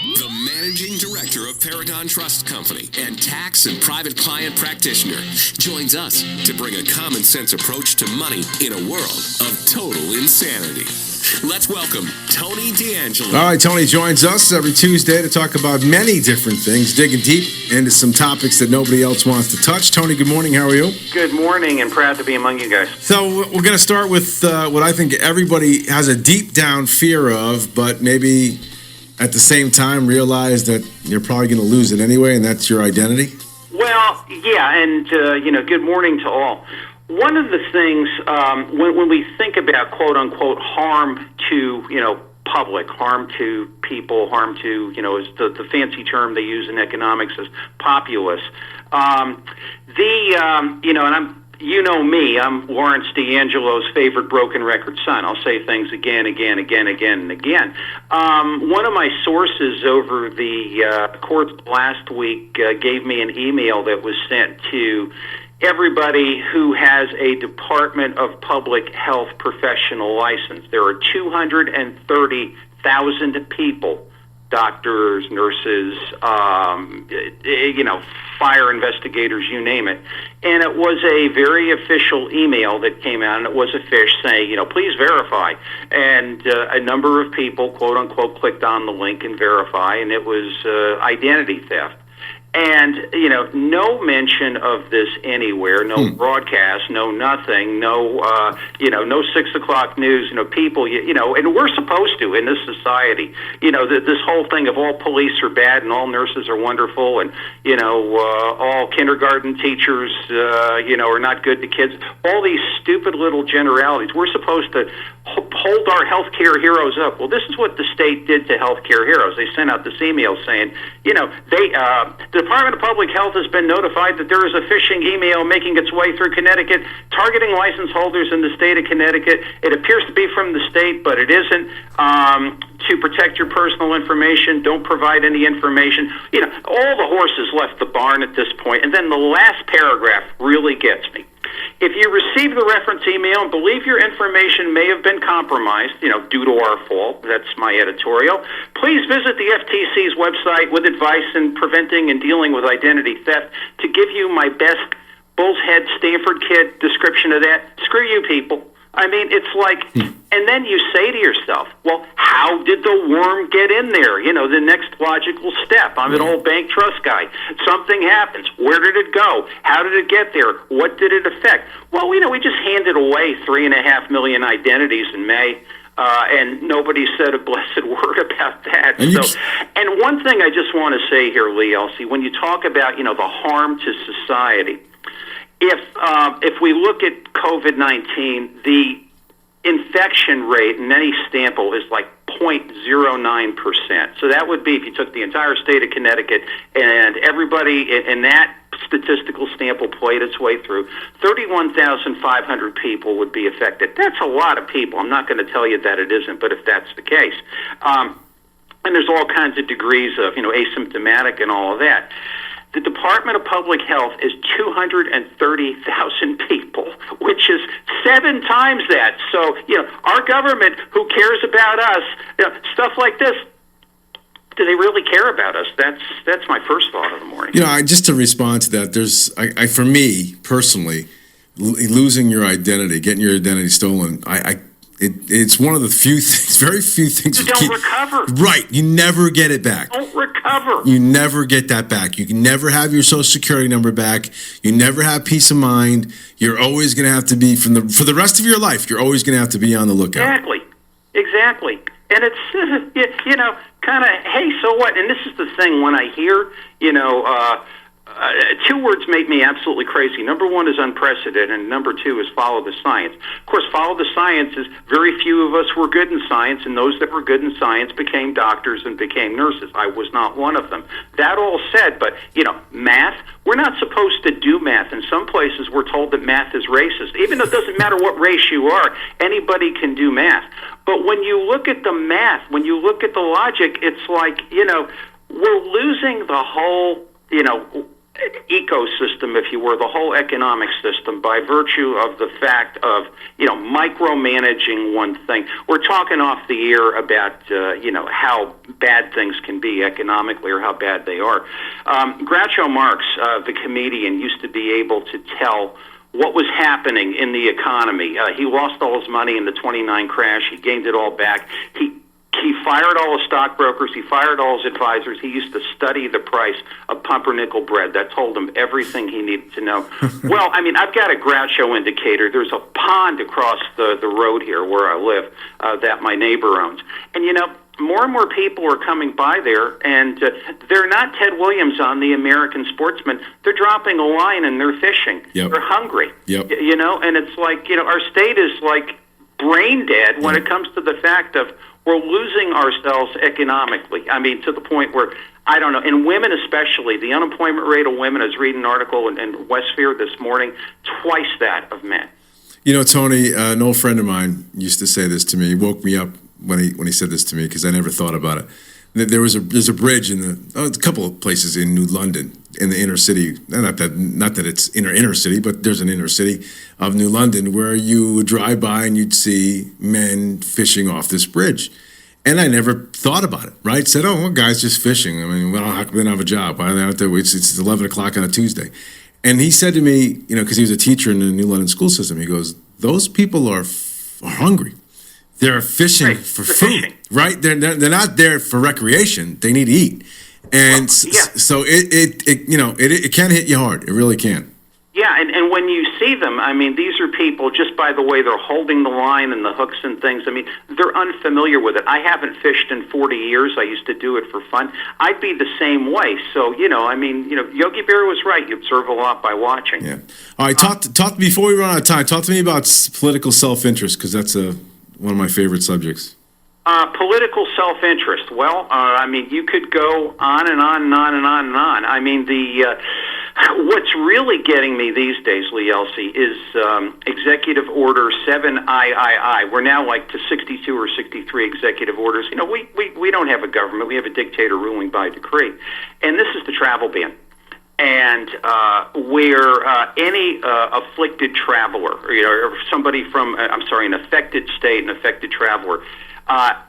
The managing director of Paragon Trust Company and tax and private client practitioner joins us to bring a common sense approach to money in a world of total insanity. Let's welcome Tony D'Angelo. All right, Tony joins us every Tuesday to talk about many different things, digging deep into some topics that nobody else wants to touch. Tony, good morning. How are you? Good morning, and proud to be among you guys. So we're going to start with what I think everybody has a deep down fear of, but maybe at the same time realize that you're probably going to lose it anyway, and that's your identity. Well, yeah, and good morning to all. One of the things when we think about quote unquote harm to public, harm to people, harm to is the fancy term they use in economics is populace. And I'm Lawrence D'Angelo's favorite broken record son. I'll say things again, and again. One of my sources over the course last week gave me an email that was sent to everybody who has a Department of Public Health professional license. There are 230,000 people, doctors, nurses, fire investigators, you name it. And it was a very official email that came out, and it was a fish saying, please verify. And a number of people, quote unquote, clicked on the link and verify, and it was identity theft. And, no mention of this anywhere, no broadcast, no nothing, no 6 o'clock news, people, and we're supposed to in this society, this whole thing of all police are bad and all nurses are wonderful and, all kindergarten teachers, are not good to kids, all these stupid little generalities. We're supposed to hold our healthcare heroes up. Well, this is what the state did to healthcare heroes. They sent out this email saying, the Department of Public Health has been notified that there is a phishing email making its way through Connecticut, targeting license holders in the state of Connecticut. It appears to be from the state, but it isn't. To protect your personal information, don't provide any information. All the horses left the barn at this point. And then the last paragraph really gets me. If you receive the reference email and believe your information may have been compromised, due to our fault, that's my editorial, please visit the FTC's website with advice in preventing and dealing with identity theft to give you my best bull's head Stanford kid description of that. Screw you people. I mean, it's like, and then you say to yourself, well, how did the worm get in there? The next logical step. I'm an old bank trust guy. Something happens. Where did it go? How did it get there? What did it affect? Well, we just handed away 3.5 million identities in May. And nobody said a blessed word about that. And one thing I just want to say here, Lee Elci, when you talk about, the harm to society, if we look at COVID-19, the infection rate in any sample is like 0.09%. So that would be if you took the entire state of Connecticut and everybody in that statistical sample played its way through, 31,500 people would be affected. That's a lot of people. I'm not going to tell you that it isn't, but if that's the case. And there's all kinds of degrees of, asymptomatic and all of that. The Department of Public Health is 230,000 people, which is 7 times that. So, our government, who cares about us, stuff like this, do they really care about us? That's my first thought of the morning. Just to respond to that, there's, for me personally, losing your identity, getting your identity stolen, it's one of the very few things you don't recover. Right, you never get it back. Don't recover. You never get that back. You can never have your Social Security number back. You never have peace of mind. You're always going to have to be for the rest of your life. You're always going to have to be on the lookout. Exactly. And it's kind of, hey, so what? And this is the thing when I hear 2 words make me absolutely crazy. Number 1 is unprecedented, and number 2 is follow the science. Of course, follow the science is very few of us were good in science, and those that were good in science became doctors and became nurses. I was not one of them. That all said, but, math, we're not supposed to do math. In some places, we're told that math is racist. Even though it doesn't matter what race you are, anybody can do math. But when you look at the math, when you look at the logic, it's like, we're losing the whole, ecosystem, if you were, the whole economic system, by virtue of the fact of, micromanaging one thing. We're talking off the air about, how bad things can be economically or how bad they are. Groucho Marx, the comedian, used to be able to tell what was happening in the economy. He lost all his money in the 29 crash. He gained it all back. He fired all his stockbrokers. He fired all his advisors. He used to study the price of pumpernickel bread. That told him everything he needed to know. Well, I've got a Groucho indicator. There's a pond across the road here where I live that my neighbor owns. And, more and more people are coming by there, and they're not Ted Williams on The American Sportsman. They're dropping a line and they're fishing. Yep. They're hungry. Yep. And it's like, our state is like brain dead when it comes to the fact of we're losing ourselves economically. To the point where, I don't know, and women especially, the unemployment rate of women, I was reading an article in Westphalia this morning, twice that of men. Tony, an old friend of mine used to say this to me. He woke me up when he said this to me because I never thought about it. There's a bridge a couple of places in New London, in the inner city. Not that it's inner city, but there's an inner city of New London where you would drive by and you'd see men fishing off this bridge. And I never thought about it, right? Said, oh, well, guys just fishing. They don't have a job. Why are they out there? It's 11 o'clock on a Tuesday. And he said to me, because he was a teacher in the New London school system, he goes, those people are hungry. They're fishing for food, right? They're not there for recreation. They need to eat. And so it can hit you hard. It really can. Yeah, and when you see them, these are people, just by the way they're holding the line and the hooks and things, they're unfamiliar with it. I haven't fished in 40 years. I used to do it for fun. I'd be the same way. So, Yogi Berra was right. You observe a lot by watching. Yeah. All right, talk before we run out of time, talk to me about political self-interest, because that's one of my favorite subjects. Political self-interest. Well, you could go on and on and on and on and on. What's really getting me these days, Lee Elci, is Executive Order 7III. We're now like to 62 or 63 executive orders. We don't have a government. We have a dictator ruling by decree. And this is the travel ban. And where any afflicted traveler, or somebody from, an affected state, an affected traveler,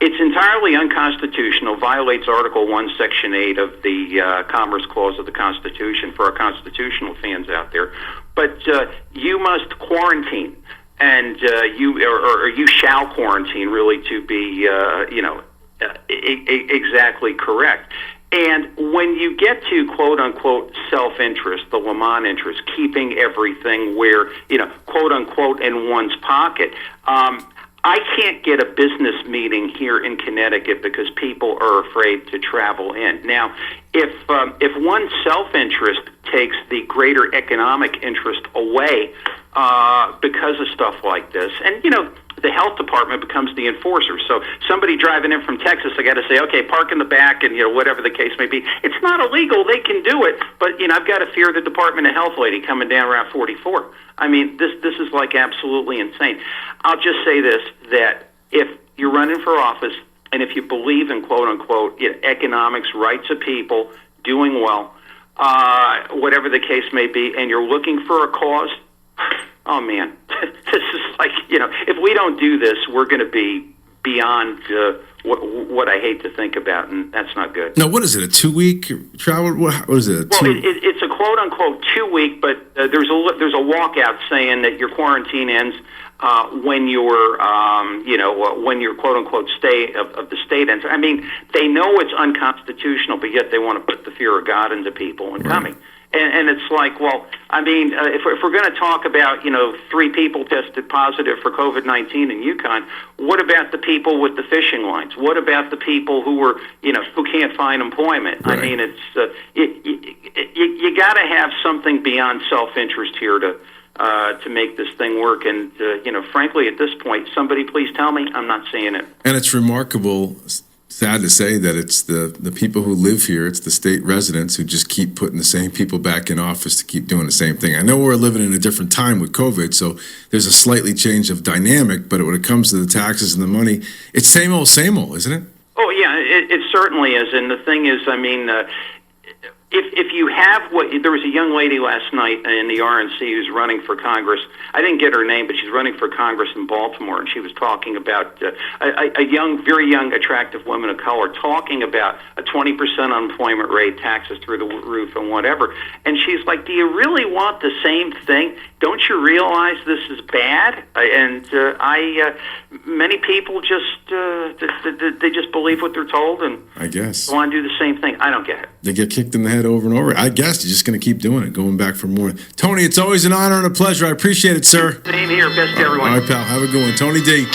it's entirely unconstitutional, violates Article 1, Section 8 of the Commerce Clause of the Constitution for our constitutional fans out there. But you must quarantine, and you shall quarantine, really, to be, exactly correct. And when you get to, quote-unquote, self-interest, the Lamont interest, keeping everything where, quote-unquote, in one's pocket, I can't get a business meeting here in Connecticut because people are afraid to travel in. Now, if one's self-interest takes the greater economic interest away because of stuff like this, and, the health department becomes the enforcer. So somebody driving in from Texas, I got to say, okay, park in the back, and whatever the case may be. It's not illegal; they can do it. But I've got to fear the Department of Health lady coming down Route 44. This is like absolutely insane. I'll just say this: that if you're running for office, and if you believe in quote unquote economics, rights of people, doing well, whatever the case may be, and you're looking for a cause. Oh, man, this is like, if we don't do this, we're going to be beyond what I hate to think about, and that's not good. Now, what is it, a 2-week travel? What is it? Well, it's a quote-unquote 2-week, but there's a walkout saying that your quarantine ends when your quote-unquote stay of the state ends. They know it's unconstitutional, but yet they want to put the fear of God into people and coming. And it's like, well, if we're going to talk about, 3 people tested positive for COVID-19 in Yukon, what about the people with the fishing lines? What about the people who were, who can't find employment? Right. It's you got to have something beyond self-interest here to make this thing work. And frankly, at this point, somebody please tell me I'm not seeing it. And it's remarkable. Sad to say that it's the people who live here, it's the state residents who just keep putting the same people back in office to keep doing the same thing. I know we're living in a different time with COVID, so there's a slightly change of dynamic, but when it comes to the taxes and the money, it's same old, isn't it? Oh, yeah, it certainly is. And the thing is, if you have what there was a young lady last night in the RNC who's running for Congress. I didn't get her name, but she's running for Congress in Baltimore, and she was talking about a young, very young, attractive woman of color talking about a 20% unemployment rate, taxes through the roof, and whatever. And she's like, "Do you really want the same thing? Don't you realize this is bad?" Many people just they just believe what they're told, and I guess want to do the same thing. I don't get it. they get kicked in the head over and over. I guess you're just going to keep doing it, going back for more. Tony, it's always an honor and a pleasure. I appreciate it, sir. Same here. Best to everyone. All right, pal. Have a good one. Tony D.